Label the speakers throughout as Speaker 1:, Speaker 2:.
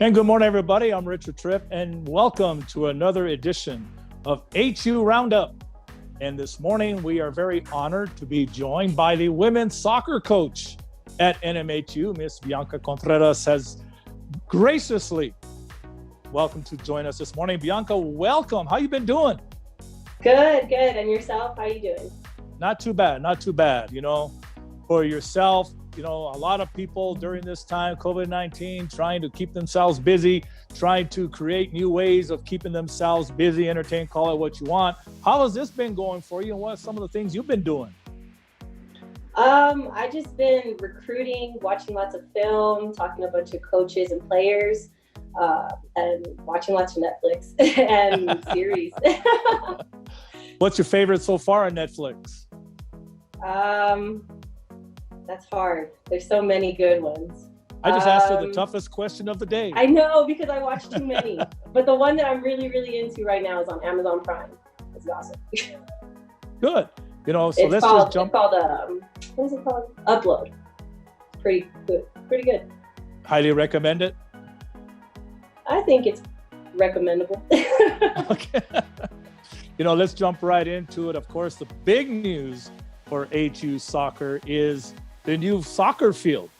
Speaker 1: And good morning, everybody. I'm Richard Tripp, and welcome to another edition of HU Roundup. And this morning, we are very honored to be joined by the women's soccer coach at NMHU. Miss Bianca Contreras has graciously welcomed to join us this morning. Bianca, welcome. How you been doing?
Speaker 2: Good. And yourself? How you doing?
Speaker 1: Not too bad. You know, for yourself, you know, a lot of people during this time, COVID-19, trying to keep themselves busy, trying to create new ways of keeping themselves busy, entertain, call it what you want. How has this been going for you, and what are some of the things you've been doing?
Speaker 2: I just been recruiting, watching lots of film, talking to a bunch of coaches and players, and watching lots of Netflix and series.
Speaker 1: What's your favorite so far on Netflix?
Speaker 2: That's hard. There's so many good ones.
Speaker 1: I just asked her the toughest question of the day.
Speaker 2: I know, because I watch too many. But the one that I'm really, really into right now is on Amazon Prime. It's awesome.
Speaker 1: Good. You know, so
Speaker 2: it's called, what is it called? Upload. Pretty good.
Speaker 1: Highly recommend it?
Speaker 2: I think it's recommendable.
Speaker 1: Okay. You know, let's jump right into it. Of course, the big news for HU soccer is the new soccer field.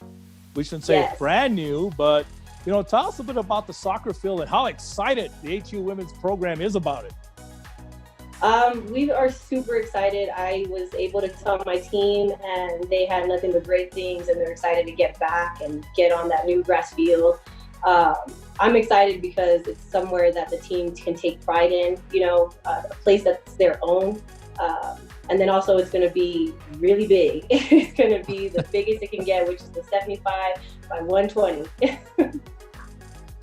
Speaker 1: We shouldn't say it's brand new, but, you know, tell us a bit about the soccer field and how excited the HU women's program is about it.
Speaker 2: We are super excited. I was able to tell my team, and they had nothing but great things, and they're excited to get back and get on that new grass field. I'm excited because it's somewhere that the team can take pride in, you know, a place that's their own. And then also it's going to be really big. It's going to be the biggest it can get, which is the 75 by 120.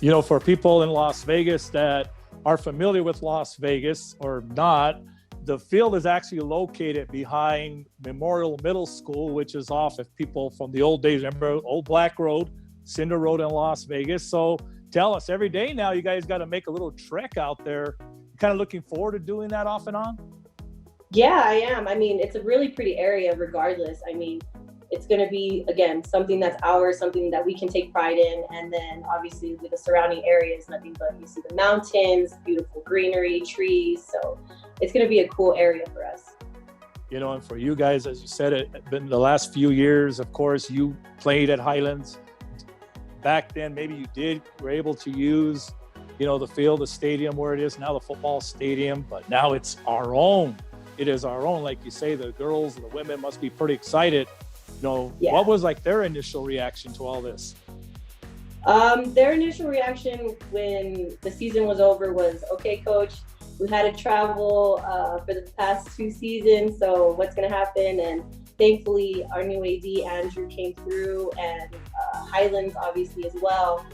Speaker 1: You know, for people in Las Vegas that are familiar with Las Vegas or not, the field is actually located behind Memorial Middle School, which is off, if people from the old days remember, Old Black Road, Cinder Road in Las Vegas. So tell us, every day now you guys got to make a little trek out there. Kind of looking forward to doing that off and on?
Speaker 2: Yeah, I am. I mean, it's a really pretty area regardless. I mean, it's going to be, again, something that's ours, something that we can take pride in. And then obviously with the surrounding areas, nothing but you see the mountains, beautiful greenery, trees. So it's going to be a cool area for us.
Speaker 1: You know, and for you guys, as you said, it's been the last few years, of course, you played at Highlands. Back then, maybe you were able to use, you know, the field, the stadium where it is now, the football stadium, but now it's our own. It is our own. Like you say, the girls and the women must be pretty excited. You know, What was like their initial reaction to all this?
Speaker 2: Their initial reaction when the season was over was, okay, coach, we had to travel for the past 2 seasons. So what's going to happen? And thankfully, our new AD, Andrew, came through, and Highlands, obviously, as well,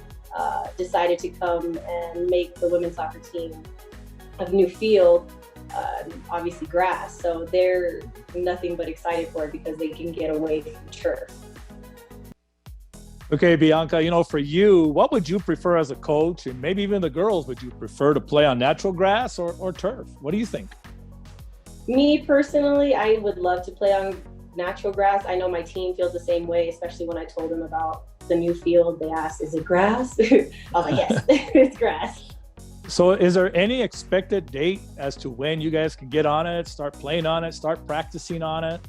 Speaker 2: decided to come and make the women's soccer team a new field, obviously grass. So they're nothing but excited for it because they can get away from turf.
Speaker 1: Okay, Bianca, you know, for you, what would you prefer as a coach? And maybe even the girls, would you prefer to play on natural grass or turf? What do you think?
Speaker 2: Me personally, I would love to play on natural grass. I know my team feels the same way, especially when I told them about the new field. They asked, is it grass? I was like, yes, it's grass.
Speaker 1: So is there any expected date as to when you guys can get on it, start playing on it, start practicing on it?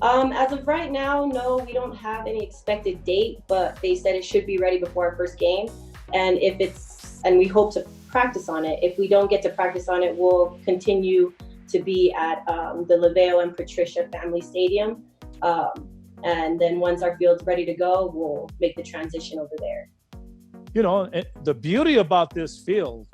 Speaker 2: As of right now, no, we don't have any expected date, but they said it should be ready before our first game. And we hope to practice on it. If we don't get to practice on it, we'll continue to be at the LaVeo and Patricia Family Stadium. And then once our field's ready to go, we'll make the transition over there.
Speaker 1: You know, the beauty about this field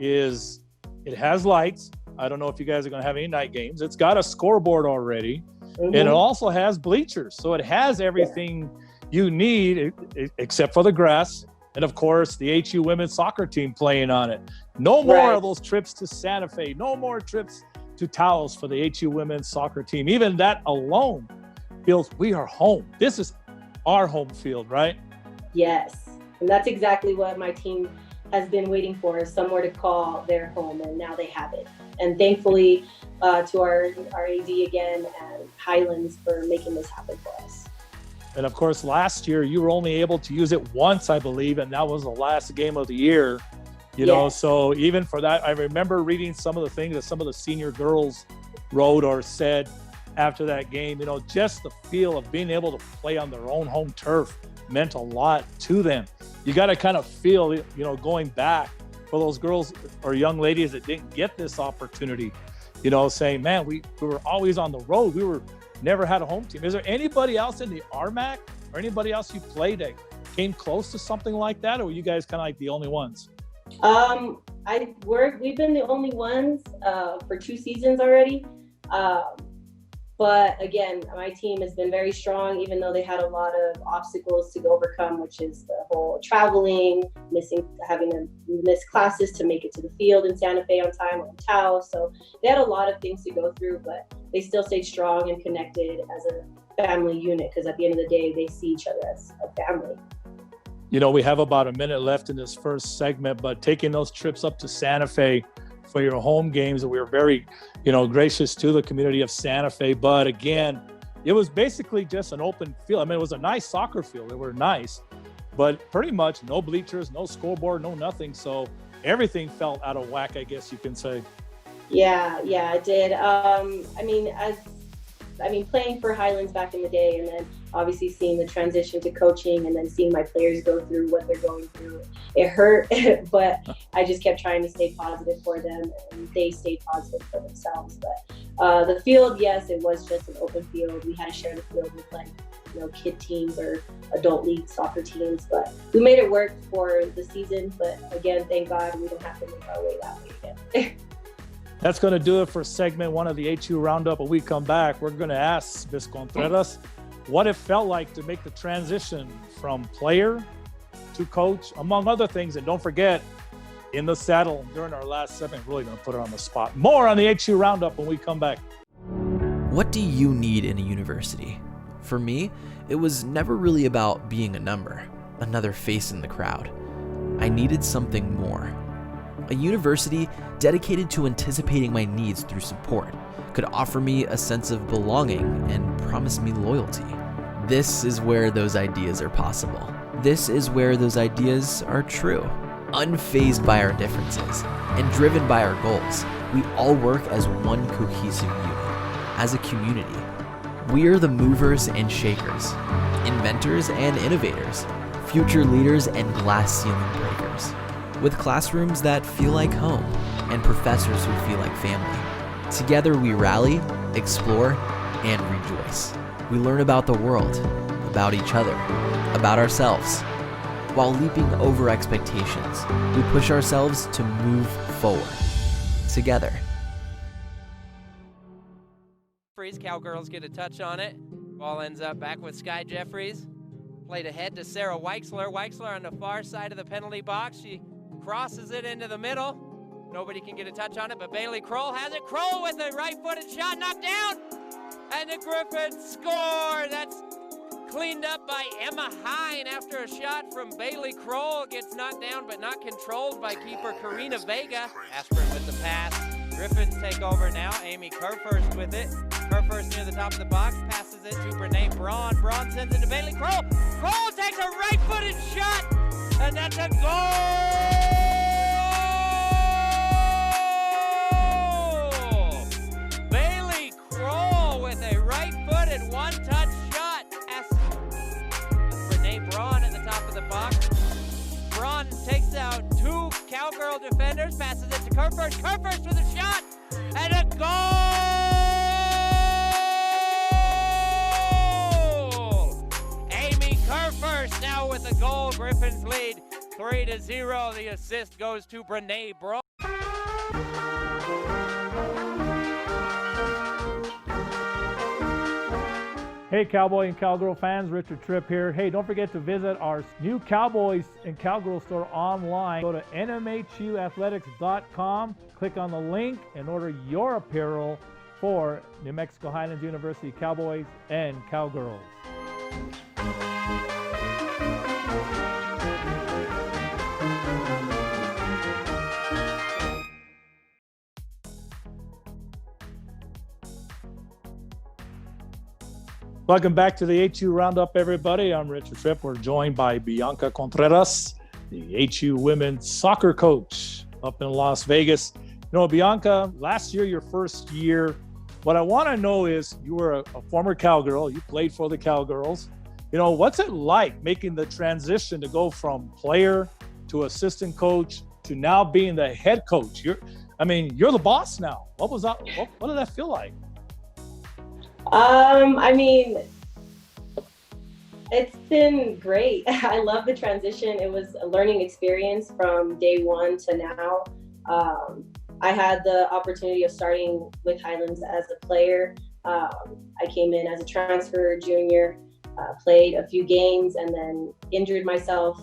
Speaker 1: is it has lights. I don't know if you guys are going to have any night games. It's got a scoreboard already, and it also has bleachers. So it has everything you need except for the grass. And of course, the HU women's soccer team playing on it. No more of those trips to Santa Fe. No more trips to Taos for the HU women's soccer team. Even that alone feels we are home. This is our home field, right?
Speaker 2: Yes. And that's exactly what my team has been waiting for, somewhere to call their home, and now they have it. And thankfully to our AD again and Highlands for making this happen for us.
Speaker 1: And of course, last year you were only able to use it once, I believe, and that was the last game of the year. You know, so even for that, I remember reading some of the things that some of the senior girls wrote or said after that game. You know, just the feel of being able to play on their own home turf meant a lot to them. You got to kind of feel, you know, going back for those girls or young ladies that didn't get this opportunity, you know, saying, man, we were always on the road. We were never had a home team. Is there anybody else in the RMAC or anybody else you played that came close to something like that? Or were you guys kind of like the only ones?
Speaker 2: We've been the only ones for 2 seasons already. But again, my team has been very strong, even though they had a lot of obstacles to overcome, which is the whole traveling, having to miss classes to make it to the field in Santa Fe on time or in Tao. So they had a lot of things to go through, but they still stayed strong and connected as a family unit, because at the end of the day, they see each other as a family.
Speaker 1: You know, we have about a minute left in this first segment, but taking those trips up to Santa Fe for your home games, we were very, you know, gracious to the community of Santa Fe. But again, it was basically just an open field. I mean, it was a nice soccer field. They were nice, but pretty much no bleachers, no scoreboard, no nothing. So everything felt out of whack, I guess you can say.
Speaker 2: Yeah, it did. I mean, playing for Highlands back in the day, and then obviously seeing the transition to coaching, and then seeing my players go through what they're going through, it hurt, but I just kept trying to stay positive for them, and they stayed positive for themselves. But the field, yes, it was just an open field. We had to share the field with, like, you know, kid teams or adult league soccer teams, but we made it work for the season. But again, thank God we don't have to make our way that way again.
Speaker 1: That's going to do it for segment 1 of the HU Roundup. When we come back, we're going to ask Ms. Contreras what it felt like to make the transition from player to coach, among other things. And don't forget, in the saddle during our last segment, really going to put her on the spot. More on the HU Roundup when we come back.
Speaker 3: What do you need in a university? For me, it was never really about being a number, another face in the crowd. I needed something more. A university dedicated to anticipating my needs through support could offer me a sense of belonging and promise me loyalty. This is where those ideas are possible. This is where those ideas are true. Unfazed by our differences and driven by our goals, we all work as one cohesive unit, as a community. We are the movers and shakers, inventors and innovators, future leaders and glass ceiling breakers. With classrooms that feel like home and professors who feel like family. Together we rally, explore, and rejoice. We learn about the world, about each other, about ourselves. While leaping over expectations, we push ourselves to move forward, together.
Speaker 4: Cowgirls get a touch on it. Ball ends up back with Sky Jeffries. Played ahead to Sarah Weixler. Weixler on the far side of the penalty box. She crosses it into the middle. Nobody can get a touch on it, but Bailey Kroll has it. Kroll with a right-footed shot, knocked down. And the Griffins score. That's cleaned up by Emma Hine after a shot from Bailey Kroll. Gets knocked down, but not controlled by keeper Karina Vega. Aspirin with the pass. Griffins take over now. Amy Kerfurst with it. Kerfurst near the top of the box. Passes it to Brene Braun. Braun sends it to Bailey Kroll. Kroll takes a right-footed shot. And that's a goal! Bailey Kroll with a right-footed one-touch shot. Renee Braun at the top of the box. Braun takes out 2 Cowgirl defenders, passes it to Kerfurst. Kerfurst with a shot and a goal! Amy Kerfurst now with a goal. Griffins lead 3-0. The assist goes to Brene Braun.
Speaker 1: Hey, Cowboy and Cowgirl fans, Richard Tripp here. Hey, don't forget to visit our new Cowboys and Cowgirl store online. Go to nmhuathletics.com, click on the link, and order your apparel for New Mexico Highlands University Cowboys and Cowgirls. Welcome back to the HU Roundup, everybody. I'm Richard Tripp. We're joined by Bianca Contreras, the HU women's soccer coach up in Las Vegas. You know, Bianca, last year, your first year, what I want to know is you were a former Cowgirl. You played for the Cowgirls. You know, what's it like making the transition to go from player to assistant coach to now being the head coach? You're the boss now. What was that? What did that feel like?
Speaker 2: I mean, it's been great. I love the transition. It was a learning experience from day one to now. I had the opportunity of starting with Highlands as a player. I came in as a transfer junior, played a few games, and then injured myself.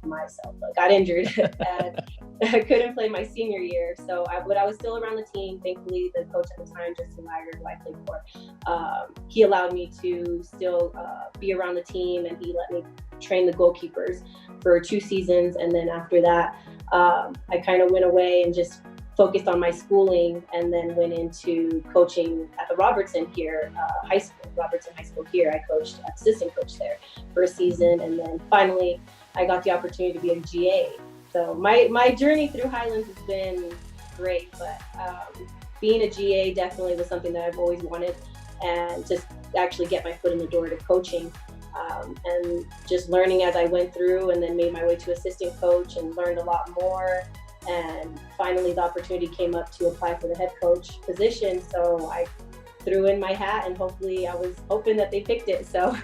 Speaker 2: But got injured and I couldn't play my senior year. But I was still around the team. Thankfully, the coach at the time, Justin Meyer, who I played for, he allowed me to still be around the team, and he let me train the goalkeepers for 2 seasons. And then after that, I kind of went away and just focused on my schooling, and then went into coaching at the Robertson here, Robertson High School here. I coached assistant coach there for a season, and then finally I got the opportunity to be a GA. So my journey through Highlands has been great, but being a GA definitely was something that I've always wanted, and just actually get my foot in the door to coaching, and just learning as I went through, and then made my way to assistant coach and learned a lot more. And finally the opportunity came up to apply for the head coach position. So I threw in my hat, and hopefully I was hoping that they picked it. So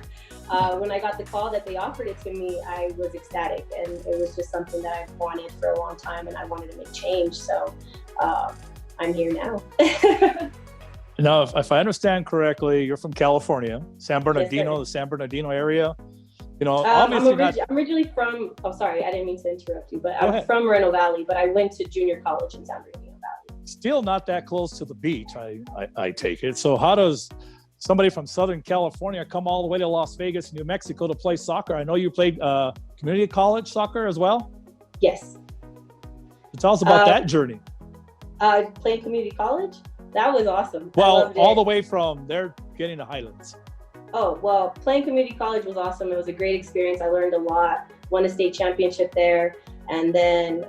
Speaker 2: when I got the call that they offered it to me, I was ecstatic, and it was just something that I've wanted for a long time, and I wanted to make change. So I'm here now.
Speaker 1: Now, if I understand correctly, you're from California, San Bernardino,
Speaker 2: Yes,
Speaker 1: the San Bernardino area. You know,
Speaker 2: I'm
Speaker 1: obviously
Speaker 2: originally from, sorry, I didn't mean to interrupt you, but I'm from Moreno Valley, but I went to junior college in San Bernardino Valley.
Speaker 1: Still not that close to the beach, I take it. So how does somebody from Southern California come all the way to Las Vegas, New Mexico to play soccer? I know you played community college soccer as well.
Speaker 2: Yes.
Speaker 1: Tell us about that journey.
Speaker 2: Playing community college? That was awesome.
Speaker 1: Well, all the way from there getting to Highlands.
Speaker 2: Oh, well, playing community college was awesome. It was a great experience. I learned a lot, won a state championship there, and then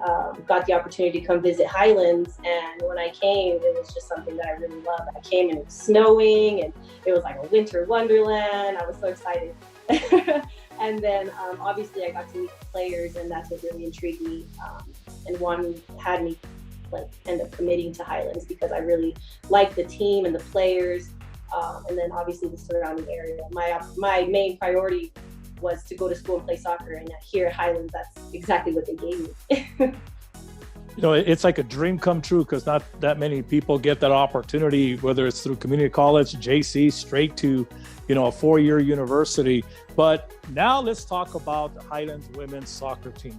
Speaker 2: got the opportunity to come visit Highlands. And when I came, it was just something that I really loved. I came and it was snowing, and it was like a winter wonderland. I was so excited. And then obviously I got to meet the players, and that's what really intrigued me. And one had me end up committing to Highlands because I really liked the team and the players. And then obviously the surrounding area. My main priority was to go to school and play soccer, and here at Highlands, that's exactly what they gave me.
Speaker 1: You know, it's like a dream come true, because not that many people get that opportunity, whether it's through community college, JC, straight to, you know, a 4-year university. But now let's talk about the Highlands women's soccer team.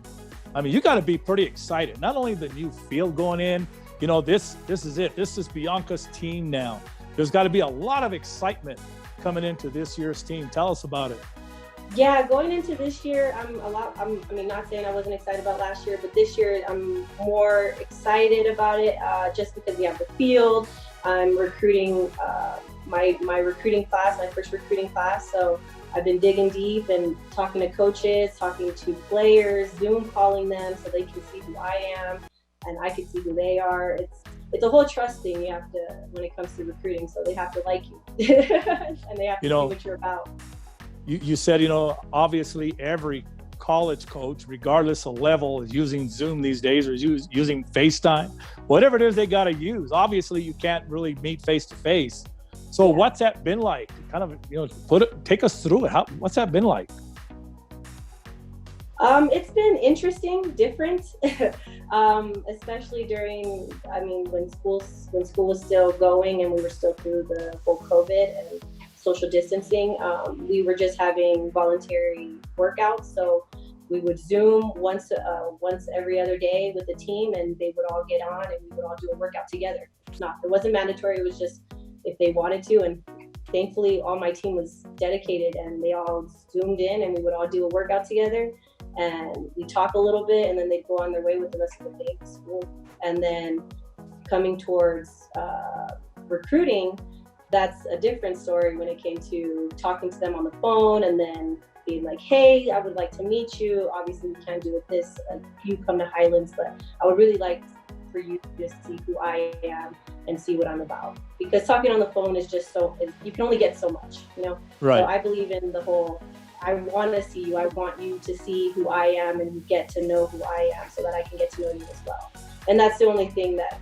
Speaker 1: I mean, you got to be pretty excited. Not only the new field going in, you know, this is it. This is Bianca's team now. There's got to be a lot of excitement coming into this year's team. Tell us about it.
Speaker 2: Yeah, going into this year, not saying I wasn't excited about last year, but this year I'm more excited about it just because we have the field. I'm recruiting my recruiting class, my first recruiting class. So I've been digging deep and talking to coaches, talking to players, Zoom calling them so they can see who I am and I can see who they are. It's a whole trust thing you have to, when it comes to recruiting. So they have to like you and they have to see what you're about.
Speaker 1: You said, you know, obviously every college coach, regardless of level, is using Zoom these days, or using FaceTime, whatever it is they got to use. Obviously you can't really meet face to face. So what's that been like? Kind of, you know, take us through it. What's that been like?
Speaker 2: It's been interesting, different, especially during, when school was still going and we were still through the whole COVID and social distancing. We were just having voluntary workouts. So we would Zoom once every other day with the team, and they would all get on and we would all do a workout together. It wasn't mandatory. It was just if they wanted to. And thankfully all my team was dedicated and they all Zoomed in and we would all do a workout together. And we talk a little bit, and then they'd go on their way with the rest of the day to school. And then coming towards recruiting, that's a different story when it came to talking to them on the phone and then being like, hey, I would like to meet you. Obviously, we can't do it this. You come to Highlands, but I would really like for you to see who I am and see what I'm about. Because talking on the phone is just you can only get so much, you know?
Speaker 1: Right.
Speaker 2: So I believe in the whole, I want to see you. I want you to see who I am and get to know who I am so that I can get to know you as well. And that's the only thing that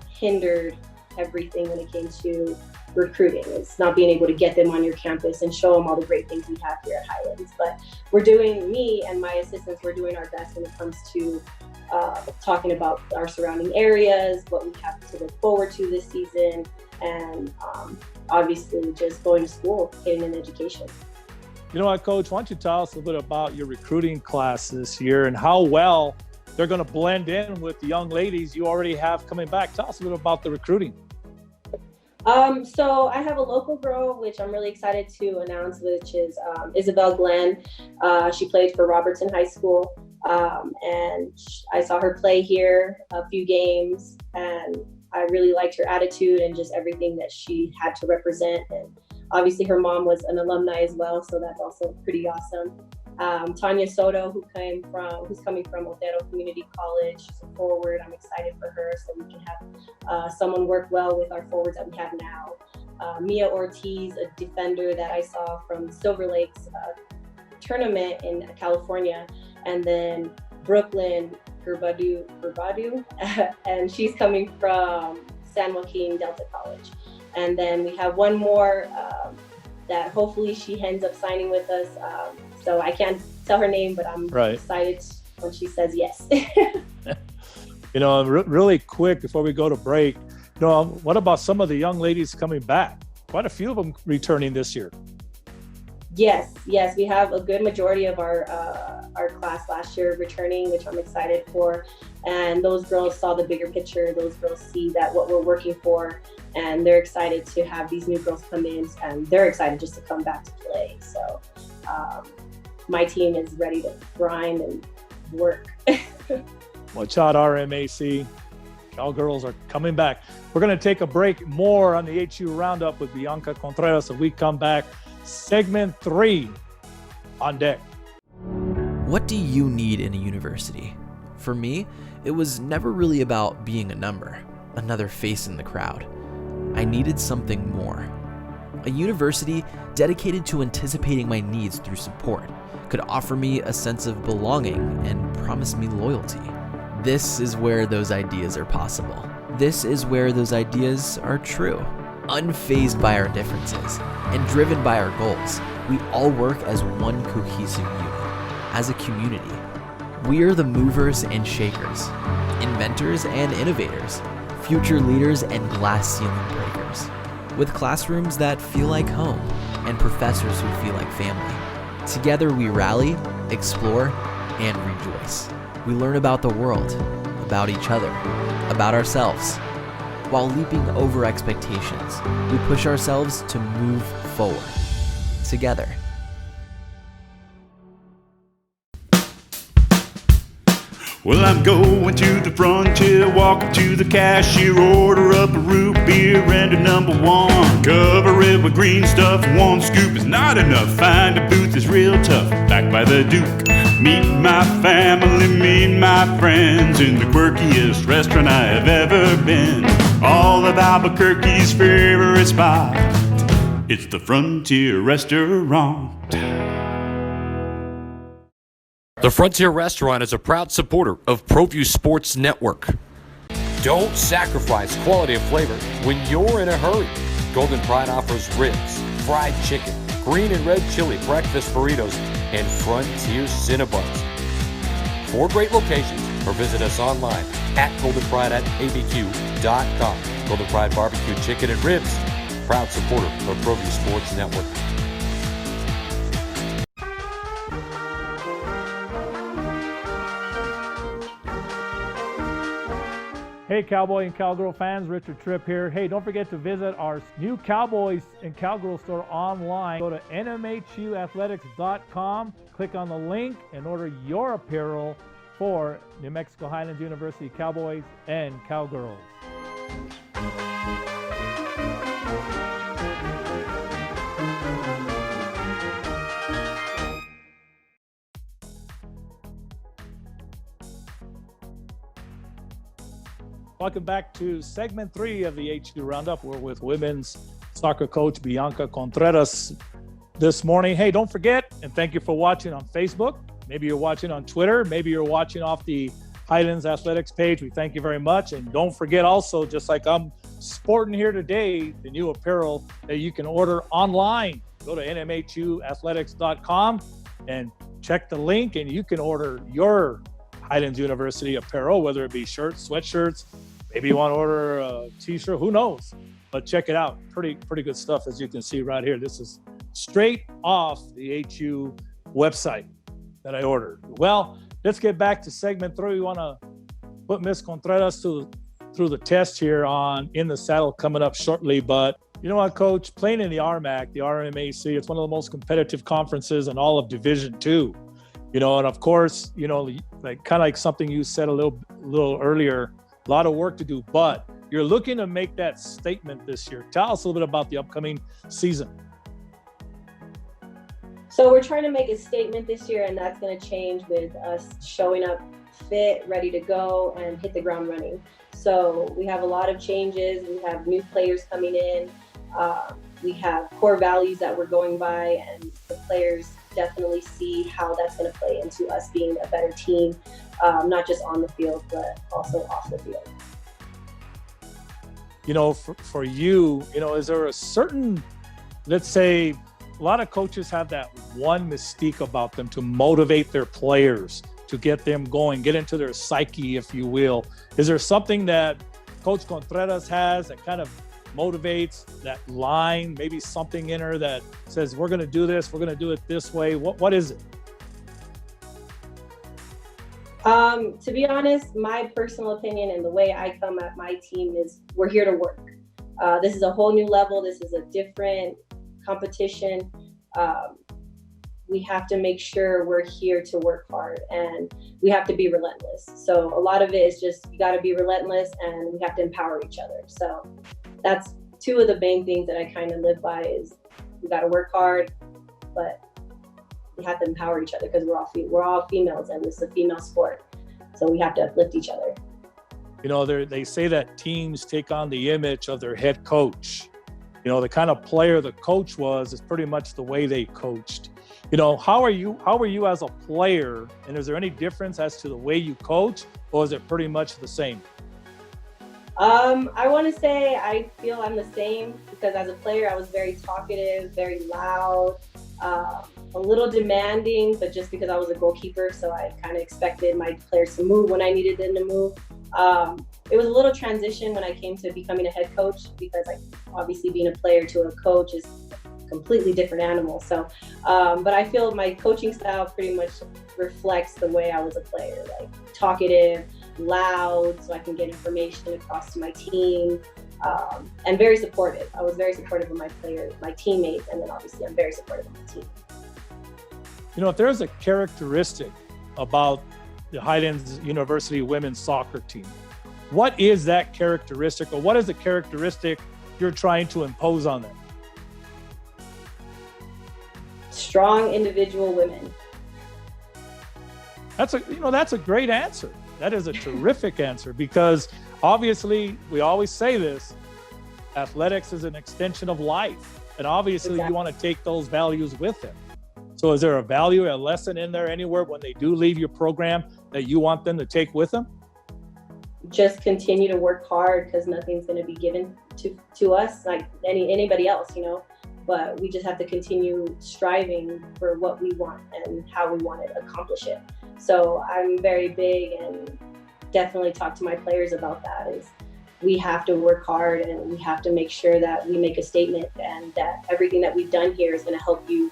Speaker 2: hindered everything when it came to recruiting. It's not being able to get them on your campus and show them all the great things we have here at Highlands. But me and my assistants, we're doing our best when it comes to talking about our surrounding areas, what we have to look forward to this season, and obviously just going to school, getting an education.
Speaker 1: You know what, Coach, why don't you tell us a bit about your recruiting class this year and how well they're going to blend in with the young ladies you already have coming back. Tell us a bit about the recruiting.
Speaker 2: So I have a local girl, which I'm really excited to announce, which is Isabel Glenn. She played for Robertson High School, and I saw her play here a few games, and I really liked her attitude and just everything that she had to represent. And obviously her mom was an alumni as well, so that's also pretty awesome. Tanya Soto, who's coming from Otero Community College. She's a forward. I'm excited for her so we can have someone work well with our forwards that we have now. Mia Ortiz, a defender that I saw from Silver Lakes tournament in California. And then Brooklyn Gurbadu, and she's coming from San Joaquin Delta College. And then we have one more that hopefully she ends up signing with us. So I can't tell her name, but I'm excited when she says yes.
Speaker 1: You know, really quick before we go to break, you know, what about some of the young ladies coming back? Quite a few of them returning this year.
Speaker 2: Yes, we have a good majority of our class last year returning, which I'm excited for. And those girls saw the bigger picture. Those girls see that what we're working for, and they're excited to have these new girls come in, and they're excited just to come back to play. So my team is ready to grind and work.
Speaker 1: Watch out, RMAC. Cowgirls are coming back. We're going to take a break. More on the HU Roundup with Bianca Contreras. If we come back, segment 3 on deck.
Speaker 3: What do you need in a university? For me, it was never really about being a number, another face in the crowd. I needed something more. A university dedicated to anticipating my needs through support could offer me a sense of belonging and promise me loyalty. This is where those ideas are possible. This is where those ideas are true. Unfazed by our differences and driven by our goals, we all work as one cohesive unit, as a community. We are the movers and shakers, inventors and innovators, future leaders and glass ceiling breakers, with classrooms that feel like home and professors who feel like family. Together we rally, explore, and rejoice. We learn about the world, about each other, about ourselves. While leaping over expectations, we push ourselves to move forward, together.
Speaker 5: Well, I'm going to the frontier, walking to the cashier, order up a root beer and a number 1. Cover it with green stuff, 1 scoop is not enough. Find a booth is real tough, back by the Duke. Meet my family, meet my friends in the quirkiest restaurant I have ever been. All of Albuquerque's favorite spot, it's the Frontier Restaurant.
Speaker 6: The Frontier Restaurant is a proud supporter of ProView Sports Network. Don't sacrifice quality of flavor when you're in a hurry. Golden Pride offers ribs, fried chicken, green and red chili breakfast burritos, and Frontier Cinnabons. 4 great locations, or visit us online at goldenpride@abq.com. Golden Pride Barbecue Chicken and Ribs, proud supporter of ProView Sports Network.
Speaker 1: Hey, Cowboy and Cowgirl fans, Richard Tripp here. Hey, don't forget to visit our new Cowboys and Cowgirl store online. Go to nmhuathletics.com, click on the link, and order your apparel for New Mexico Highlands University Cowboys and Cowgirls. Welcome back to segment 3 of the HU Roundup. We're with women's soccer coach Bianca Contreras this morning. Hey, don't forget, and thank you for watching on Facebook. Maybe you're watching on Twitter. Maybe you're watching off the Highlands Athletics page. We thank you very much. And don't forget also, just like I'm sporting here today, the new apparel that you can order online. Go to nmhuathletics.com and check the link, and you can order your Highlands University apparel, whether it be shirts, sweatshirts, maybe you want to order a t-shirt, who knows? But check it out. Pretty good stuff, as you can see right here. This is straight off the HU website that I ordered. Well, let's get back to segment 3. We want to put Ms. Contreras through the test here on In the Saddle coming up shortly. But you know what, Coach? Playing in the RMAC, the RMAC, it's one of the most competitive conferences in all of Division II. You know, and of course, you know, like kind of like something you said a little earlier, a lot of work to do, but you're looking to make that statement this year. Tell us a little bit about the upcoming season.
Speaker 2: So we're trying to make a statement this year, and that's going to change with us showing up fit, ready to go, and hit the ground running. So we have a lot of changes. We have new players coming in. We have core values that we're going by, and the players definitely see how that's going to play into us being a better team, not just on the field, but also off the field.
Speaker 1: You know, for you, you know, is there a certain, let's say, a lot of coaches have that one mystique about them to motivate their players, to get them going, get into their psyche, if you will. Is there something that Coach Contreras has that kind of motivates, that line, maybe something in her that says, we're going to do this, we're going to do it this way? What is it?
Speaker 2: To be honest, my personal opinion and the way I come at my team is we're here to work. This is a whole new level. This is a different competition. We have to make sure we're here to work hard, and we have to be relentless. So a lot of it is just, you got to be relentless, and we have to empower each other. So that's two of the main things that I kind of live by is we got to work hard, but we have to empower each other because we're all females, and this is a female sport. So we have to uplift each other.
Speaker 1: You know, they say that teams take on the image of their head coach. You know, the kind of player the coach was is pretty much the way they coached. You know, how are you as a player, and is there any difference as to the way you coach, or is it pretty much the same?
Speaker 2: I want to say I feel I'm the same, because as a player I was very talkative, very loud, a little demanding, but just because I was a goalkeeper, so I kind of expected my players to move when I needed them to move. It was a little transition when I came to becoming a head coach, because obviously being a player to a coach is a completely different animal. So, but I feel my coaching style pretty much reflects the way I was a player, like talkative, loud, so I can get information across to my team, and very supportive. I was very supportive of my players, my teammates, and then obviously I'm very supportive of my team.
Speaker 1: You know, if there's a characteristic about the Highlands University women's soccer team, what is that characteristic, or what is the characteristic you're trying to impose on them?
Speaker 2: Strong individual women.
Speaker 1: That's a great answer. That is a terrific answer, because obviously we always say this, athletics is an extension of life, and obviously
Speaker 2: Exactly.
Speaker 1: You want to take those values with them. So is there a value, a lesson in there anywhere when they do leave your program that you want them to take with them?
Speaker 2: Just continue to work hard, because nothing's going to be given to us like anybody else, you know. But we just have to continue striving for what we want and how we want to accomplish it. So I'm very big, and definitely talk to my players about that, is we have to work hard, and we have to make sure that we make a statement, and that everything that we've done here is going to help you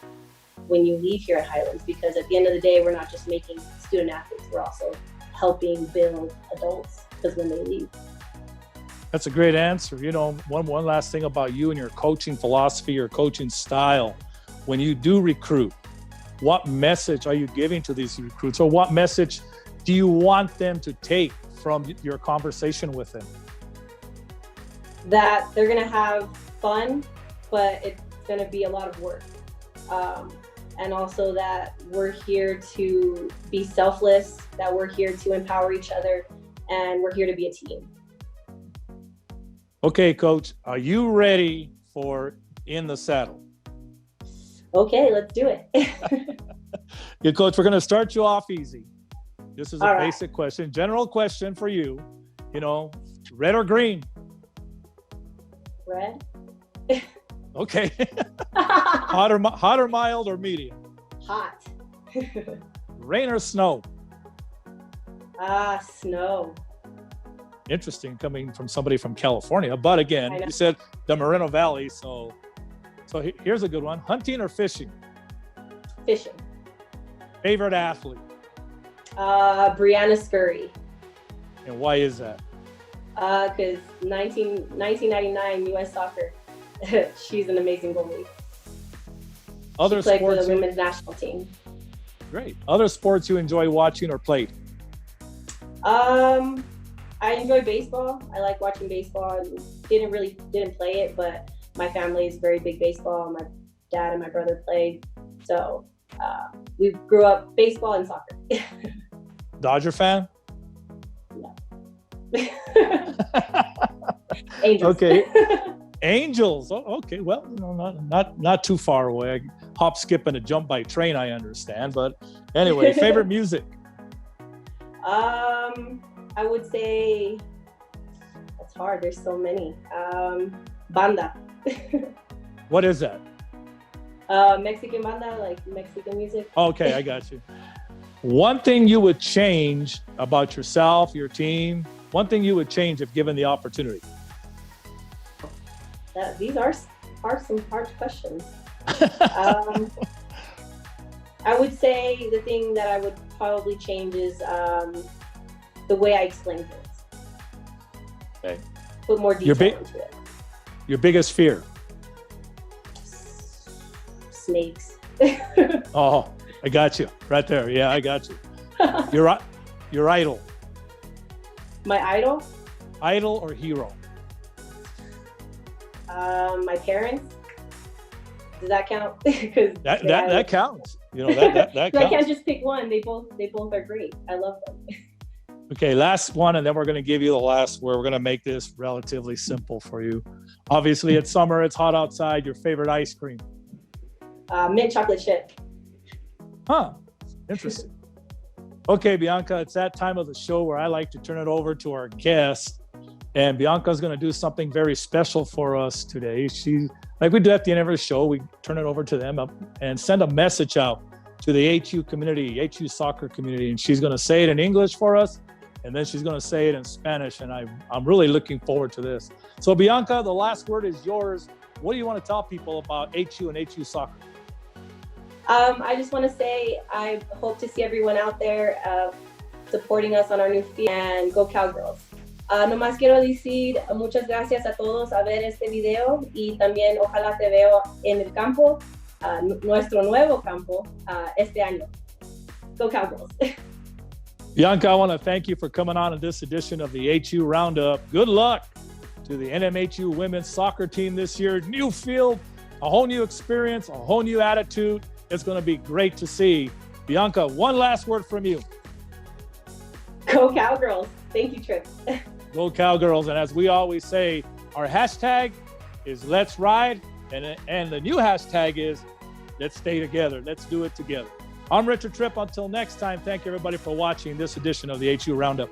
Speaker 2: when you leave here at Highlands, because at the end of the day, we're not just making student athletes, we're also helping build adults, because when they leave.
Speaker 1: That's a great answer. You know, one last thing about you and your coaching philosophy, your coaching style. When you do recruit, what message are you giving to these recruits, or what message do you want them to take from your conversation with them?
Speaker 2: That they're going to have fun, but it's going to be a lot of work. And also that we're here to be selfless, that we're here to empower each other, and we're here to be a team.
Speaker 1: Okay, Coach, are you ready for In the Saddle?
Speaker 2: Okay, let's do it.
Speaker 1: Yeah, Coach, we're going to start you off easy. This is a
Speaker 2: All right.
Speaker 1: basic question, general question for you. You know, red or green?
Speaker 2: Red.
Speaker 1: Okay. Hot or mild or medium?
Speaker 2: Hot.
Speaker 1: Rain or snow?
Speaker 2: Snow.
Speaker 1: Interesting, coming from somebody from California. But again,
Speaker 2: I know.
Speaker 1: you said the Moreno Valley, so here's a good one. Hunting or fishing?
Speaker 2: Fishing.
Speaker 1: Favorite athlete?
Speaker 2: Brianna Scurry.
Speaker 1: And why is that?
Speaker 2: Because 1999 U.S. Soccer. She's an amazing goalie.
Speaker 1: Other
Speaker 2: She played for
Speaker 1: sports?
Speaker 2: the women's national team.
Speaker 1: Great. Other sports you enjoy watching or played?
Speaker 2: I enjoy baseball. I like watching baseball. Didn't play it, but my family is very big baseball. My dad and my brother played, so we grew up baseball and soccer.
Speaker 1: Dodger fan?
Speaker 2: No. Angels.
Speaker 1: Okay. Angels. Oh, okay. Well, you know, not too far away. Hop, skip, and a jump by train, I understand. But anyway, favorite music?
Speaker 2: I would say that's hard. There's so many. Banda.
Speaker 1: What is that?
Speaker 2: Mexican banda, like Mexican music.
Speaker 1: Okay, I got you. One thing you would change about yourself, your team, one thing you would change if given the opportunity?
Speaker 2: These are some hard questions. I would say the thing that I would probably change is the way I explain things.
Speaker 1: Okay.
Speaker 2: Put more detail into it.
Speaker 1: Your biggest fear?
Speaker 2: Snakes.
Speaker 1: Oh, I got you right there. Yeah, I got you. Your idol?
Speaker 2: My idol?
Speaker 1: Idol or hero?
Speaker 2: My parents. Does that count? Because
Speaker 1: that counts. You know that
Speaker 2: I
Speaker 1: counts.
Speaker 2: can't just pick one. They both are great. I love them.
Speaker 1: Okay, last one, and then we're going to give you the last word. We're going to make this relatively simple for you. Obviously, it's summer. It's hot outside. Your favorite ice cream?
Speaker 2: Mint chocolate chip.
Speaker 1: Huh. Interesting. Okay, Bianca, it's that time of the show where I like to turn it over to our guest. And Bianca's going to do something very special for us today. She, like we do at the end of the show, we turn it over to them and send a message out to the HU community, HU soccer community. And she's going to say it in English for us, and then she's going to say it in Spanish. And I'm really looking forward to this. So Bianca, the last word is yours. What do you want to tell people about HU and HU soccer?
Speaker 2: I just want to say I hope to see everyone out there supporting us on our new field, and go Cowgirls. Nomás quiero decir muchas gracias a todos a ver este video, y también ojalá te veo en el campo, nuestro nuevo campo, este año. Go Cowgirls.
Speaker 1: Bianca, I want to thank you for coming on in this edition of the HU Roundup. Good luck to the NMHU women's soccer team this year. New field, a whole new experience, a whole new attitude. It's going to be great to see. Bianca, one last word from you.
Speaker 2: Go Cowgirls. Thank you, Trip.
Speaker 1: Go Cowgirls. And as we always say, our hashtag is Let's Ride. And the new hashtag is Let's Stay Together. Let's do it together. I'm Richard Tripp. Until next time, thank you everybody for watching this edition of the HU Roundup.